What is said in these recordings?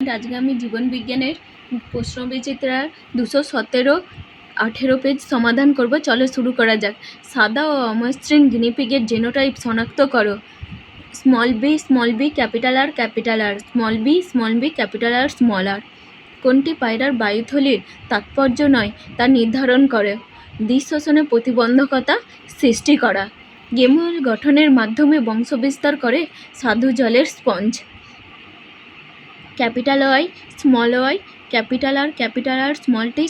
আজকে আমি জীবন বিজ্ঞানের প্রশ্নবিচিত্রার 217-18 পেজ সমাধান করব। চলো শুরু করা যাক। সাদা ও অমসৃণ গিনিপিগের জেনোটাইপ শনাক্ত করো। Small B capital R, small B capital R, small R. কোনটি পায়রার বায়ুথলির তাৎপর্য নয় তা নির্ধারণ করে। দ্বিশোষণে প্রতিবন্ধকতা সৃষ্টি করা। গেমুল গঠনের মাধ্যমে বংশবিস্তার করে স্বাদু জলের sponge. Capital Y, capital R,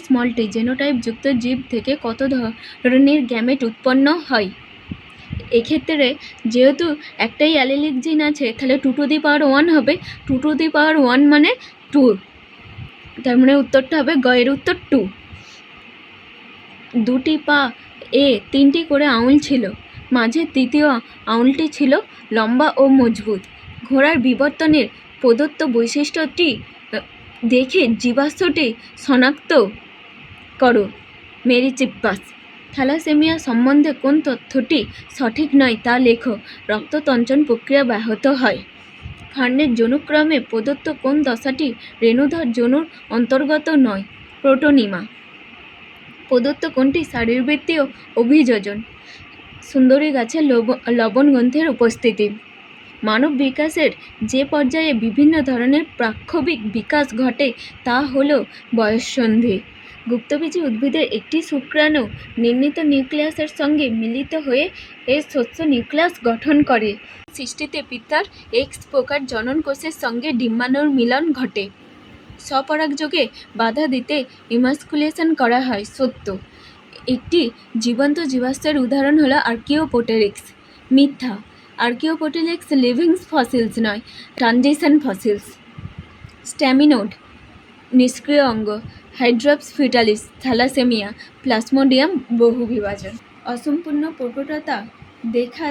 small T genotype যুক্ত জীব থেকে কত ধরনের গ্যামেট উৎপন্ন হয়? এক্ষেত্রে যেহেতু একটাই অ্যালিলিক জিন আছে, তাহলে 2^1 হবে। 2^1 মানে 2, তার মানে উত্তরটা হবে গয়ের উত্তর 2। দুটি পা এ 3টি করে আঙুল ছিল, মাঝে তৃতীয় আঙুলটি ছিল লম্বা ও মজবুত। ঘোড়ার বিবর্তনের প্রদত্ত বৈশিষ্ট্যটি দেখে জীবাশ্মটি শনাক্ত করো। মেরিচিপ্পাস। থ্যালাসেমিয়া সম্বন্ধে কোন তথ্যটি সঠিক নয় তা লেখো। রক্ততঞ্চন প্রক্রিয়া ব্যাহত হয়। ফার্নের যৌনক্রমে প্রদত্ত কোন দশাটি রেণুধর যৌনুর অন্তর্গত নয়? প্রোটোনিমা। প্রদত্ত কোনটি শারীরবৃত্তীয় অভিযোজন? সুন্দরী গাছের লবণ গ্রন্থের উপস্থিতি। মানব বিকাশের যে পর্যায়ে বিভিন্ন ধরনের প্রাক্ষবিক বিকাশ ঘটে তা হল বয়ঃসন্ধি। গুপ্তবীজী উদ্ভিদের একটি শুক্রাণু নির্মিত নিউক্লিয়াসের সঙ্গে মিলিত হয়ে এর শস্য নিউক্লিয়াস গঠন করে। সৃষ্টিতে পিতার এক্স প্রকার জনন কোষের সঙ্গে ডিম্বাণুর মিলন ঘটে। স্বপরাগযোগে বাধা দিতে ইমাস্কুলেশন করা হয়। সত্য। একটি জীবন্ত জীবাশ্মের উদাহরণ হলো আর্কিওপটেরিক্স। মিথ্যা। আর্কিওপটেরিক্স লিভিং ফসিলস নয়, ট্রানজিশন ফসিলস। স্ট্যামিনোড নিষ্ক্রিয় অঙ্গ। Hydrops fetalis thalassaemia. প্লাজমোডিয়াম বহুবিভাজন। অসম্পূর্ণ প্রকটতা দেখা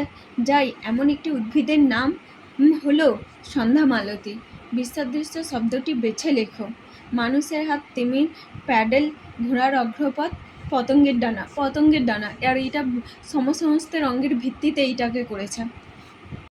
যায় এমন একটি উদ্ভিদের নাম হলো সন্ধ্যামালতী। বিসদৃশ্য শব্দটি বেছে লেখো। মানুষের হাত, তিমির প্যাডেল, ঘোড়ার অগ্রপথ, পতঙ্গের ডানা। আর এটা সমস্তের অঙ্গের ভিত্তিতে এইটাকে করেছে।